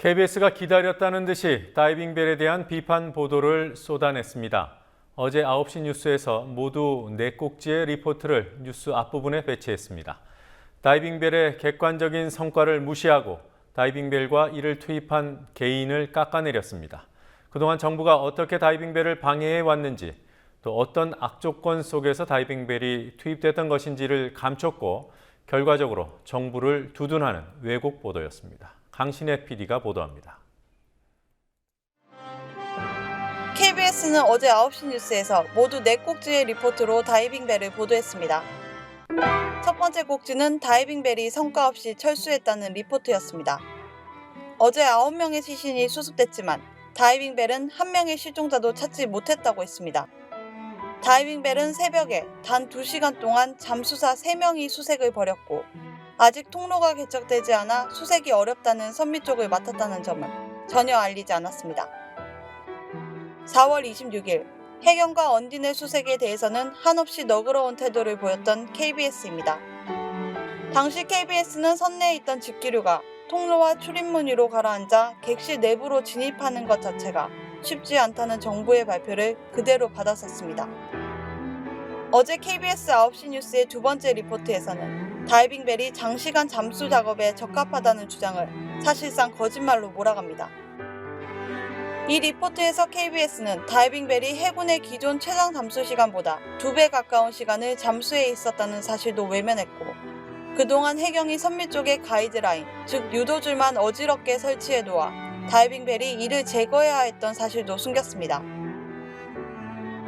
KBS가 기다렸다는 듯이 다이빙벨에 대한 비판 보도를 쏟아냈습니다. 어제 9시 뉴스에서 모두 4꼭지의 리포트를 뉴스 앞부분에 배치했습니다. 다이빙벨의 객관적인 성과를 무시하고 다이빙벨과 이를 투입한 개인을 깎아내렸습니다. 그동안 정부가 어떻게 다이빙벨을 방해해 왔는지, 또 어떤 악조건 속에서 다이빙벨이 투입됐던 것인지를 감췄고 결과적으로 정부를 두둔하는 왜곡 보도였습니다. 강신혜 PD가 보도합니다. KBS는 어제 9시 뉴스에서 모두 4꼭지의 리포트로 다이빙벨을 보도했습니다. 첫 번째 꼭지는 다이빙벨이 성과 없이 철수했다는 리포트였습니다. 어제 9명의 시신이 수습됐지만 다이빙벨은 1명의 실종자도 찾지 못했다고 했습니다. 다이빙벨은 새벽에 단 2시간 동안 잠수사 3명이 수색을 벌였고 아직 통로가 개척되지 않아 수색이 어렵다는 선미 쪽을 맡았다는 점을 전혀 알리지 않았습니다. 4월 26일 해경과 언딘의 수색에 대해서는 한없이 너그러운 태도를 보였던 KBS입니다. 당시 KBS는 선내에 있던 집기류가 통로와 출입문 위로 가라앉아 객실 내부로 진입하는 것 자체가 쉽지 않다는 정부의 발표를 그대로 받았었습니다. 어제 KBS 9시 뉴스의 두 번째 리포트에서는 다이빙벨이 장시간 잠수 작업에 적합하다는 주장을 사실상 거짓말로 몰아갑니다. 이 리포트에서 KBS는 다이빙벨이 해군의 기존 최장 잠수 시간보다 2배 가까운 시간을 잠수해 있었다는 사실도 외면했고 그동안 해경이 선미 쪽에 가이드라인, 즉 유도줄만 어지럽게 설치해 놓아 다이빙벨이 이를 제거해야 했던 사실도 숨겼습니다.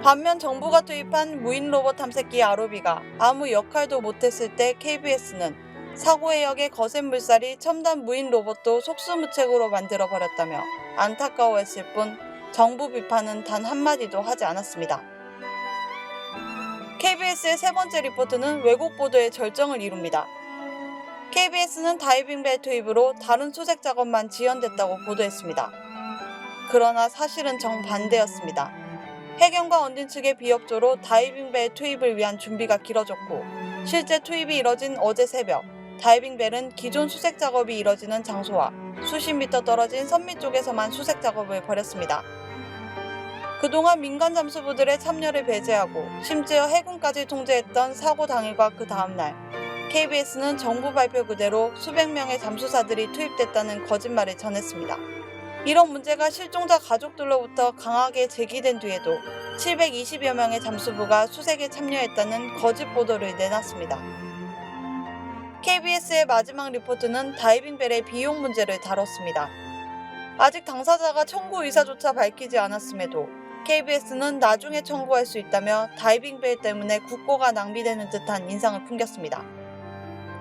반면 정부가 투입한 무인 로봇 탐색기 ROV가 아무 역할도 못했을 때 KBS는 사고 해역의 거센 물살이 첨단 무인 로봇도 속수무책으로 만들어버렸다며 안타까워했을 뿐 정부 비판은 단 한마디도 하지 않았습니다. KBS의 세 번째 리포트는 왜곡 보도의 절정을 이룹니다. KBS는 다이빙벨 투입으로 다른 수색 작업만 지연됐다고 보도했습니다. 그러나 사실은 정반대였습니다. 해경과 언딘 측의 비협조로 다이빙벨 투입을 위한 준비가 길어졌고 실제 투입이 이뤄진 어제 새벽 다이빙벨은 기존 수색 작업이 이뤄지는 장소와 수십 미터 떨어진 선미 쪽에서만 수색 작업을 벌였습니다. 그동안 민간 잠수부들의 참여를 배제하고 심지어 해군까지 통제했던 사고 당일과 그 다음날 KBS는 정부 발표 그대로 수백 명의 잠수사들이 투입됐다는 거짓말을 전했습니다. 이런 문제가 실종자 가족들로부터 강하게 제기된 뒤에도 720여 명의 잠수부가 수색에 참여했다는 거짓 보도를 내놨습니다. KBS의 마지막 리포트는 다이빙벨의 비용 문제를 다뤘습니다. 아직 당사자가 청구 의사조차 밝히지 않았음에도 KBS는 나중에 청구할 수 있다며 다이빙벨 때문에 국고가 낭비되는 듯한 인상을 풍겼습니다.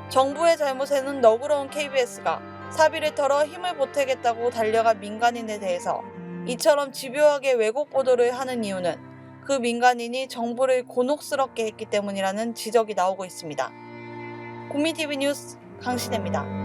정부의 잘못에는 너그러운 KBS가 사비를 털어 힘을 보태겠다고 달려간 민간인에 대해서 이처럼 집요하게 왜곡 보도를 하는 이유는 그 민간인이 정부를 곤혹스럽게 했기 때문이라는 지적이 나오고 있습니다. 국민TV 뉴스 강신혜입니다.